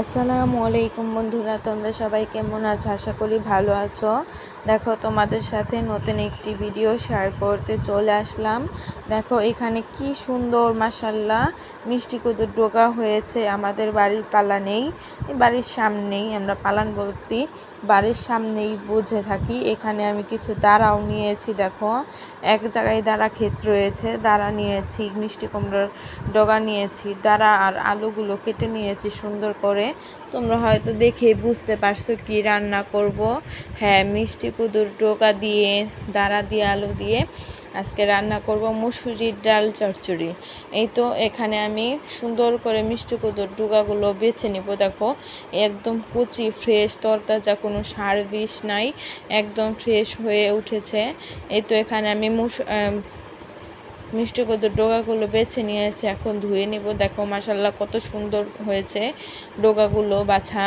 আসসালামু আলাইকুম বন্ধুরা, তোমরা সবাই কেমন আছো? আশা করি ভালো আছো। দেখো, তোমাদের সাথে নতুন একটি ভিডিও শেয়ার করতে চলে আসলাম। দেখো এখানে কি সুন্দর মাশাল্লাহ মিষ্টি কুদুর ডোকা হয়েছে। আমাদের বাড়ির পালানেই, বাড়ির সামনেই, আমরা পালান বলতে বাড়ির সামনেই বুঝে থাকি। এখানে আমি কিছু দাঁড়াও নিয়েছি। দেখো এক জায়গায় দাঁড়া ক্ষেত রয়েছে, দাঁড়া নিয়েছি, মিষ্টি কুমড়োর ডগা নিয়েছি, দাঁড়া আর আলুগুলো কেটে নিয়েছি সুন্দর করে। তোমরা হয়তো দেখে বুঝতে পারছো কি রান্না করব। হ্যাঁ, মিষ্টি কুদুর ডোকা দিয়ে, দাঁড়া দিয়ে, আলু দিয়ে আজকে রান্না করব মুসুরির ডাল চচ্চড়ি। এই তো এখানে আমি সুন্দর করে মিষ্টি কুদুর ডোকাগুলো বেছে নিব। দেখো একদম কুচি, ফ্রেশ, তরতাজা, কোনো সার বিষ নাই, একদম ফ্রেশ হয়ে উঠেছে। এই তো এখানে আমি মিষ্টি কুদুর ডোকাগুলো বেছে নিয়েছি, এখন ধুয়ে নিব। দেখো মাশাল্লাহ কত সুন্দর হয়েছে ডোকাগুলো বাছা।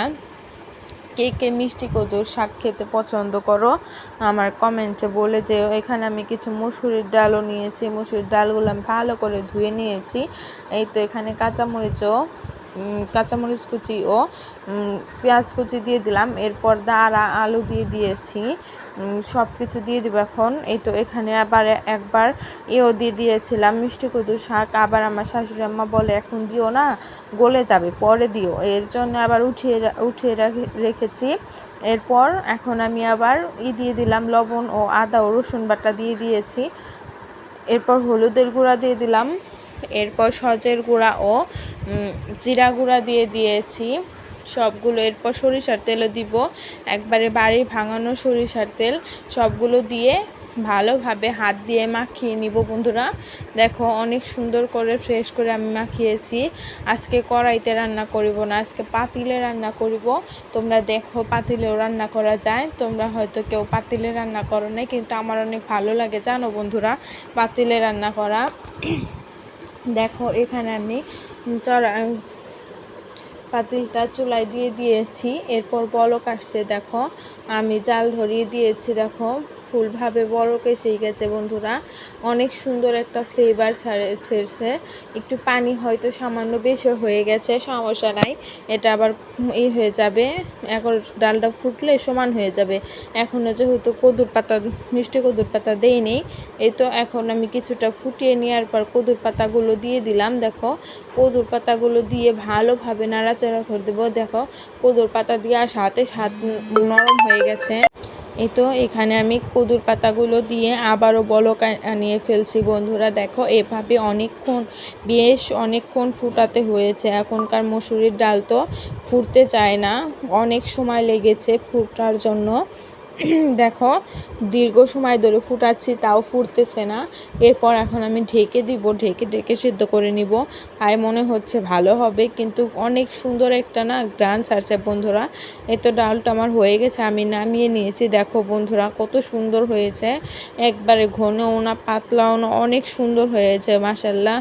কে কে মিষ্টি কুদুর শাক খেতে পছন্দ করো আমার কমেন্টে বলে যেও। এখানে আমি কিছু মুসুরির ডালও নিয়েছি, মুসুরির ডালগুলো আমি ভালো করে ধুয়ে নিয়েছি। এই তো এখানে কাঁচামরিচ কুচি ও পেঁয়াজ কুচি দিয়ে দিলাম। এরপর দাঁড়া আলু দিয়ে দিয়েছি, সব কিছু দিয়ে দিব এখন। এই তো এখানে আবার একবার দিয়ে দিয়েছিলাম মিষ্টি কুদুর শাক। আবার আমার শাশুড়ি আম্মা বলে এখন দিও না, গলে যাবে, পরে দিও, এর জন্য আবার উঠিয়ে রেখেছি। এরপর এখন আমি আবার দিয়ে দিলাম লবণ ও আদা ও রসুন বাটা দিয়ে দিয়েছি। এরপর হলুদের গুঁড়া দিয়ে দিলাম। এরপর সজের গুঁড়া ও জিরা গুঁড়া দিয়ে দিয়েছি সবগুলো। এরপর সরিষার তেলও দিব, একবারে বাড়ি ভাঙানো সরিষার তেল। সবগুলো দিয়ে ভালোভাবে হাত দিয়ে মাখিয়ে নিব বন্ধুরা। দেখো অনেক সুন্দর করে ফ্রেশ করে আমি মাখিয়েছি। আজকে কড়াইতে রান্না করিব না, আজকে পাতিলে রান্না করিব। তোমরা দেখো পাতিলেও রান্না করা যায়। তোমরা হয়তো কেউ পাতিলে রান্না করো না, কিন্তু আমার অনেক ভালো লাগে জানো বন্ধুরা পাতিলে রান্না করা। দেখো এখানে আমি পাতিলটা চুলায় দিয়ে দিয়েছি। এরপর বলক আসছে, দেখো আমি জাল ধরিয়ে দিয়েছি। দেখো ফুলভাবে বলক এসে গেছে বন্ধুরা, অনেক সুন্দর একটা ফ্লেভার ছেড়েছে। একটু পানি হয়তো সামান্য বেশি হয়ে গেছে, সমস্যা নাই, এটা আবার হয়ে যাবে। এখন ডালটা ফুটলে সমান হয়ে যাবে। এখনও যেহেতু মিষ্টি কদুর পাতা দেইনি, এই তো এখন আমি কিছুটা ফুটিয়ে নেওয়ার পর কদুর পাতাগুলো দিয়ে দিলাম। দেখো কদুর পাতাগুলো দিয়ে ভালোভাবে নাড়াচাড়া করে দেবো। দেখো কদুর পাতা দেওয়ার সাথে নরম হয়ে গেছে। এই তো এখানে আমি কদুর পাতাগুলো দিয়ে আবারও বলক আনিয়ে ফেলছি বন্ধুরা। দেখো এভাবে বেশ অনেকক্ষণ ফুটাতে হয়েছে। এখনকার মসুরির ডাল তো ফুটতে চায় না, অনেক সময় লেগেছে ফুটার জন্য। দেখো দীর্ঘ সময় ধরে ফুটাচ্ছি তাও ফুটতেছে না। এরপর এখন আমি ঢেকে দিব, ঢেকে সিদ্ধ করে নিব। তাই মনে হচ্ছে ভালো হবে, কিন্তু অনেক সুন্দর একটা গ্রান ছাড়ছে বন্ধুরা। এই তো ডালটা আমার হয়ে গেছে, আমি নামিয়ে নিয়েছি। দেখো বন্ধুরা কত সুন্দর হয়েছে, একবারে ঘনও না পাতলাও না, অনেক সুন্দর হয়েছে মাশাল্লাহ।